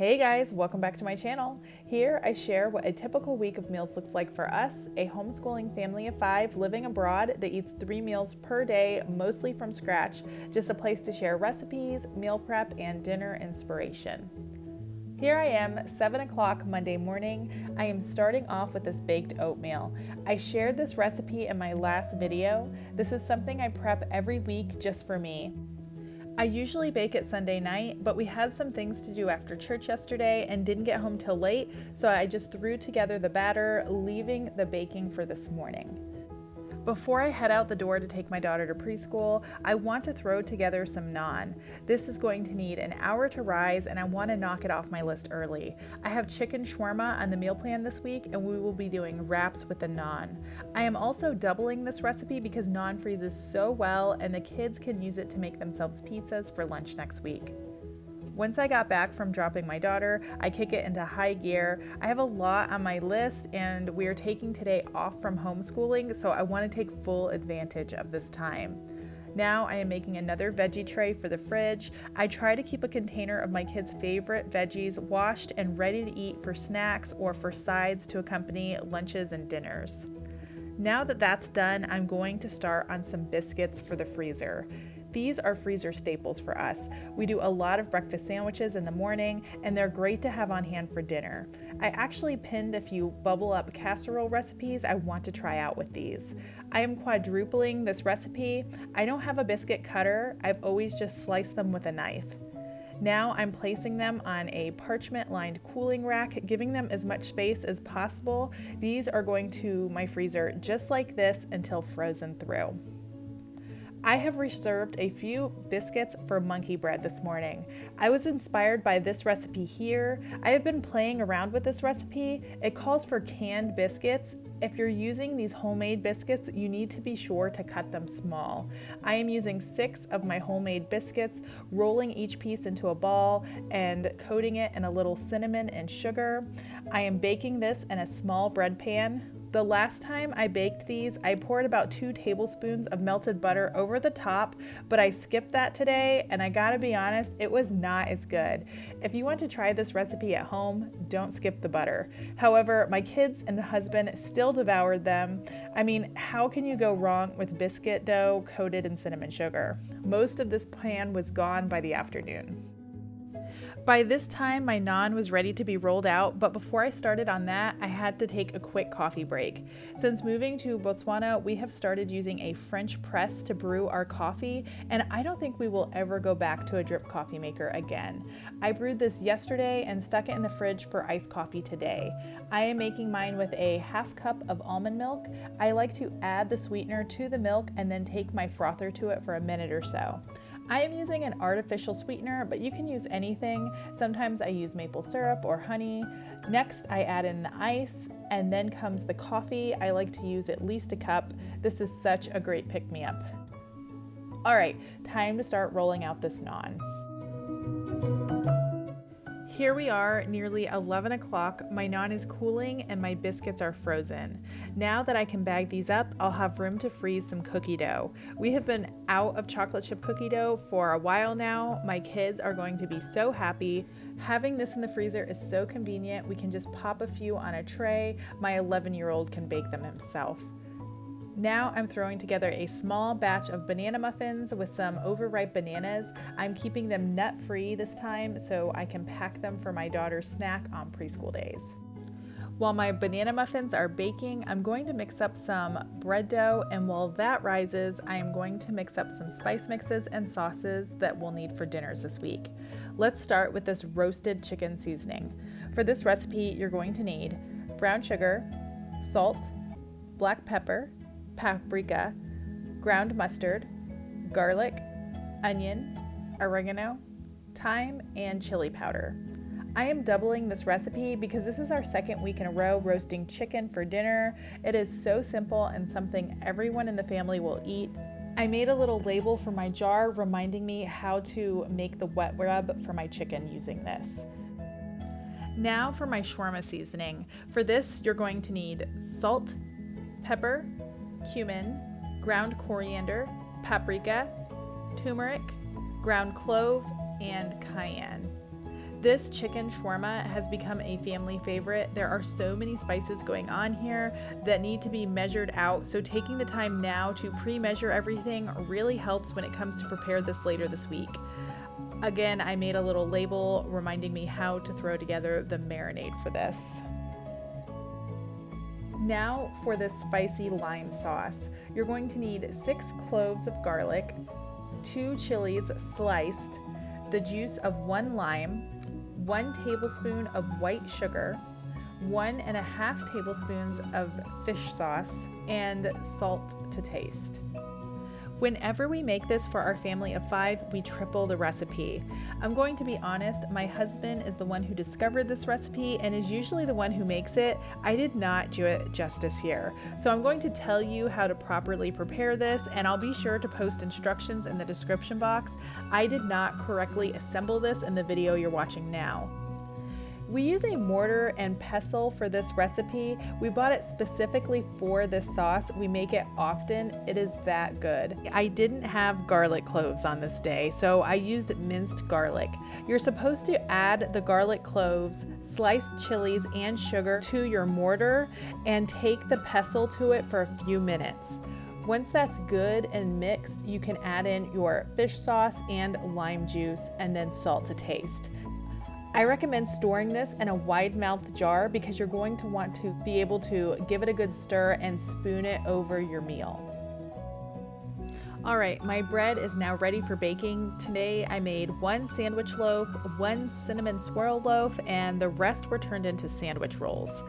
Hey guys, welcome back to my channel. Here I share what a typical week of meals looks like for us, a homeschooling family of 5 living abroad that eats 3 meals per day, mostly from scratch, just a place to share recipes, meal prep, and dinner inspiration. Here I am, 7 o'clock Monday morning. I am starting off with this baked oatmeal. I shared this recipe in my last video. This is something I prep every week just for me. I usually bake it Sunday night, but we had some things to do after church yesterday and didn't get home till late, so I just threw together the batter, leaving the baking for this morning. Before I head out the door to take my daughter to preschool, I want to throw together some naan. This is going to need an hour to rise and I want to knock it off my list early. I have chicken shawarma on the meal plan this week and we will be doing wraps with the naan. I am also doubling this recipe because naan freezes so well and the kids can use it to make themselves pizzas for lunch next week. Once I got back from dropping my daughter, I kick it into high gear. I have a lot on my list and we are taking today off from homeschooling, so I want to take full advantage of this time. Now I am making another veggie tray for the fridge. I try to keep a container of my kids' favorite veggies washed and ready to eat for snacks or for sides to accompany lunches and dinners. Now that that's done, I'm going to start on some biscuits for the freezer. These are freezer staples for us. We do a lot of breakfast sandwiches in the morning, and they're great to have on hand for dinner. I actually pinned a few bubble up casserole recipes I want to try out with these. I am quadrupling this recipe. I don't have a biscuit cutter. I've always just sliced them with a knife. Now I'm placing them on a parchment-lined cooling rack, giving them as much space as possible. These are going to my freezer just like this until frozen through. I have reserved a few biscuits for monkey bread this morning. I was inspired by this recipe here. I have been playing around with this recipe. It calls for canned biscuits. If you're using these homemade biscuits, you need to be sure to cut them small. I am using 6 of my homemade biscuits, rolling each piece into a ball and coating it in a little cinnamon and sugar. I am baking this in a small bread pan. The last time I baked these, I poured about 2 tablespoons of melted butter over the top, but I skipped that today, and I gotta be honest, it was not as good. If you want to try this recipe at home, don't skip the butter. However, my kids and husband still devoured them. I mean, how can you go wrong with biscuit dough coated in cinnamon sugar? Most of this pan was gone by the afternoon. By this time, my naan was ready to be rolled out, but before I started on that, I had to take a quick coffee break. Since moving to Botswana, we have started using a French press to brew our coffee, and I don't think we will ever go back to a drip coffee maker again. I brewed this yesterday and stuck it in the fridge for iced coffee today. I am making mine with a half cup of almond milk. I like to add the sweetener to the milk and then take my frother to it for a minute or so. I am using an artificial sweetener, but you can use anything. Sometimes I use maple syrup or honey. Next, I add in the ice, and then comes the coffee. I like to use at least a cup. This is such a great pick-me-up. All right, time to start rolling out this naan. Here we are, nearly 11 o'clock. My naan is cooling and my biscuits are frozen. Now that I can bag these up, I'll have room to freeze some cookie dough. We have been out of chocolate chip cookie dough for a while now. My kids are going to be so happy. Having this in the freezer is so convenient. We can just pop a few on a tray. My 11-year-old can bake them himself. Now I'm throwing together a small batch of banana muffins with some overripe bananas. I'm keeping them nut-free this time so I can pack them for my daughter's snack on preschool days. While my banana muffins are baking, I'm going to mix up some bread dough, and while that rises, I am going to mix up some spice mixes and sauces that we'll need for dinners this week. Let's start with this roasted chicken seasoning. For this recipe, you're going to need brown sugar, salt, black pepper, paprika, ground mustard, garlic, onion, oregano, thyme, and chili powder. I am doubling this recipe because this is our second week in a row roasting chicken for dinner. It is so simple and something everyone in the family will eat. I made a little label for my jar reminding me how to make the wet rub for my chicken using this. Now for my shawarma seasoning. For this, you're going to need salt, pepper, cumin, ground coriander, paprika, turmeric, ground clove, and cayenne. This chicken shawarma has become a family favorite. There are so many spices going on here that need to be measured out, so taking the time now to pre-measure everything really helps when it comes to prepare this later this week. Again, I made a little label reminding me how to throw together the marinade for this. Now for this spicy lime sauce. You're going to need 6 cloves of garlic, 2 chilies sliced, the juice of 1 lime, 1 tablespoon of white sugar, 1.5 tablespoons of fish sauce, and salt to taste. Whenever we make this for our family of 5, we triple the recipe. I'm going to be honest, my husband is the one who discovered this recipe and is usually the one who makes it. I did not do it justice here. So I'm going to tell you how to properly prepare this, and I'll be sure to post instructions in the description box. I did not correctly assemble this in the video you're watching now. We use a mortar and pestle for this recipe. We bought it specifically for this sauce. We make it often. It is that good. I didn't have garlic cloves on this day, so I used minced garlic. You're supposed to add the garlic cloves, sliced chilies, and sugar to your mortar and take the pestle to it for a few minutes. Once that's good and mixed, you can add in your fish sauce and lime juice and then salt to taste. I recommend storing this in a wide-mouthed jar because you're going to want to be able to give it a good stir and spoon it over your meal. All right, my bread is now ready for baking. Today I made 1 sandwich loaf, 1 cinnamon swirl loaf, and the rest were turned into sandwich rolls.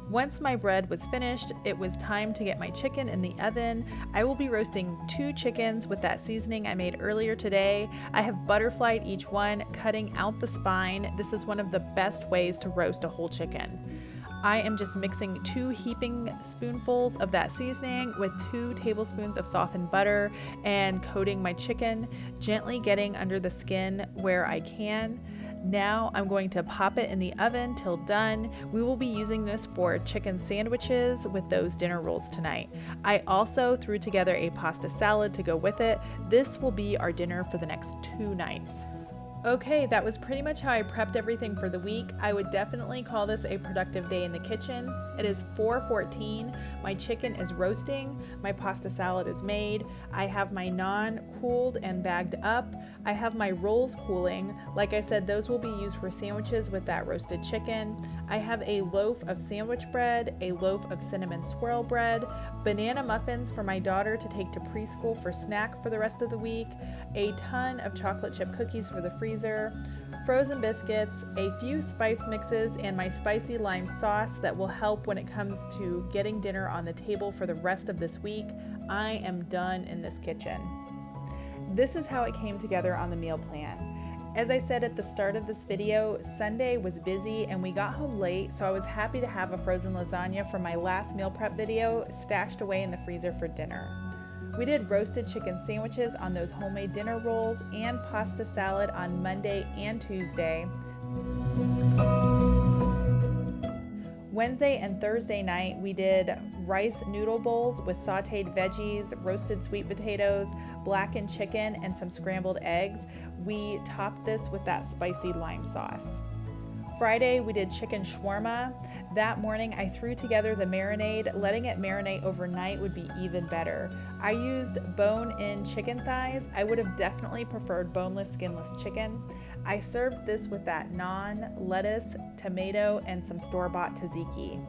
Once my bread was finished, it was time to get my chicken in the oven. I will be roasting 2 chickens with that seasoning I made earlier today. I have butterflied each one, cutting out the spine. This is one of the best ways to roast a whole chicken. I am just mixing 2 heaping spoonfuls of that seasoning with 2 tablespoons of softened butter and coating my chicken, gently getting under the skin where I can. Now I'm going to pop it in the oven till done. We will be using this for chicken sandwiches with those dinner rolls tonight. I also threw together a pasta salad to go with it. This will be our dinner for the next 2 nights. Okay, that was pretty much how I prepped everything for the week. I would definitely call this a productive day in the kitchen. It is 4:14. My chicken is roasting. My pasta salad is made. I have my naan cooled and bagged up. I have my rolls cooling. Like I said, those will be used for sandwiches with that roasted chicken. I have a loaf of sandwich bread, a loaf of cinnamon swirl bread, banana muffins for my daughter to take to preschool for snack for the rest of the week, a ton of chocolate chip cookies for the freezer, frozen biscuits, a few spice mixes, and my spicy lime sauce that will help when it comes to getting dinner on the table for the rest of this week. I am done in this kitchen. This is how it came together on the meal plan. As I said at the start of this video, Sunday was busy and we got home late, so I was happy to have a frozen lasagna from my last meal prep video stashed away in the freezer for dinner. We did roasted chicken sandwiches on those homemade dinner rolls and pasta salad on Monday and Tuesday. Wednesday and Thursday night, we did rice noodle bowls with sauteed veggies, roasted sweet potatoes, blackened chicken, and some scrambled eggs. We topped this with that spicy lime sauce. Friday, we did chicken shawarma. That morning, I threw together the marinade. Letting it marinate overnight would be even better. I used bone-in chicken thighs. I would have definitely preferred boneless, skinless chicken. I served this with that naan, lettuce, tomato, and some store-bought tzatziki.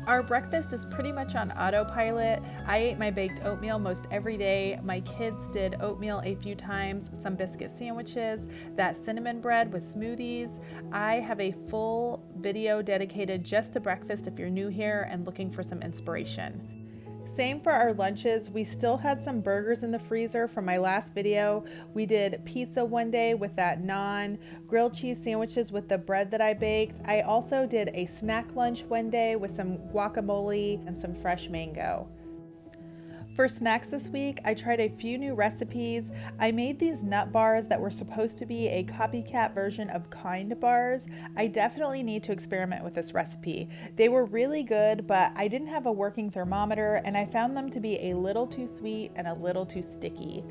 Our breakfast is pretty much on autopilot. I ate my baked oatmeal most every day. My kids did oatmeal a few times, some biscuit sandwiches, that cinnamon bread with smoothies. I have a full video dedicated just to breakfast if you're new here and looking for some inspiration. Same for our lunches. We still had some burgers in the freezer from my last video. We did pizza one day with that naan, grilled cheese sandwiches with the bread that I baked. I also did a snack lunch one day with some guacamole and some fresh mango. For snacks this week, I tried a few new recipes. I made these nut bars that were supposed to be a copycat version of Kind bars. I definitely need to experiment with this recipe. They were really good, but I didn't have a working thermometer and I found them to be a little too sweet and a little too sticky.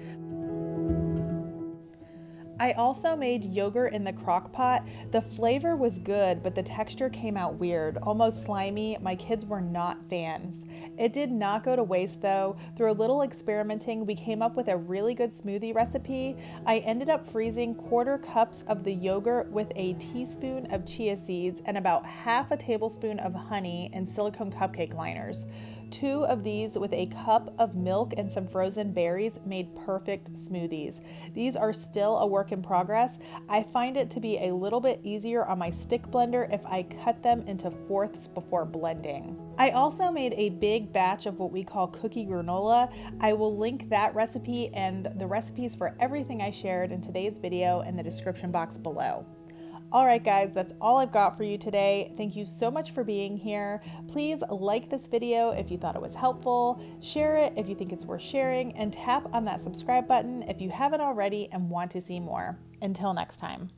I also made yogurt in the crock pot. The flavor was good, but the texture came out weird, almost slimy. My kids were not fans. It did not go to waste though. Through a little experimenting, we came up with a really good smoothie recipe. I ended up freezing 1/4 cups of the yogurt with a teaspoon of chia seeds and about half a tablespoon of honey in silicone cupcake liners. 2 of these with a cup of milk and some frozen berries made perfect smoothies. These are still a work in progress. I find it to be a little bit easier on my stick blender if I cut them into fourths before blending. I also made a big batch of what we call cookie granola. I will link that recipe and the recipes for everything I shared in today's video in the description box below. All right, guys, that's all I've got for you today. Thank you so much for being here. Please like this video if you thought it was helpful, share it if you think it's worth sharing, and tap on that subscribe button if you haven't already and want to see more. Until next time.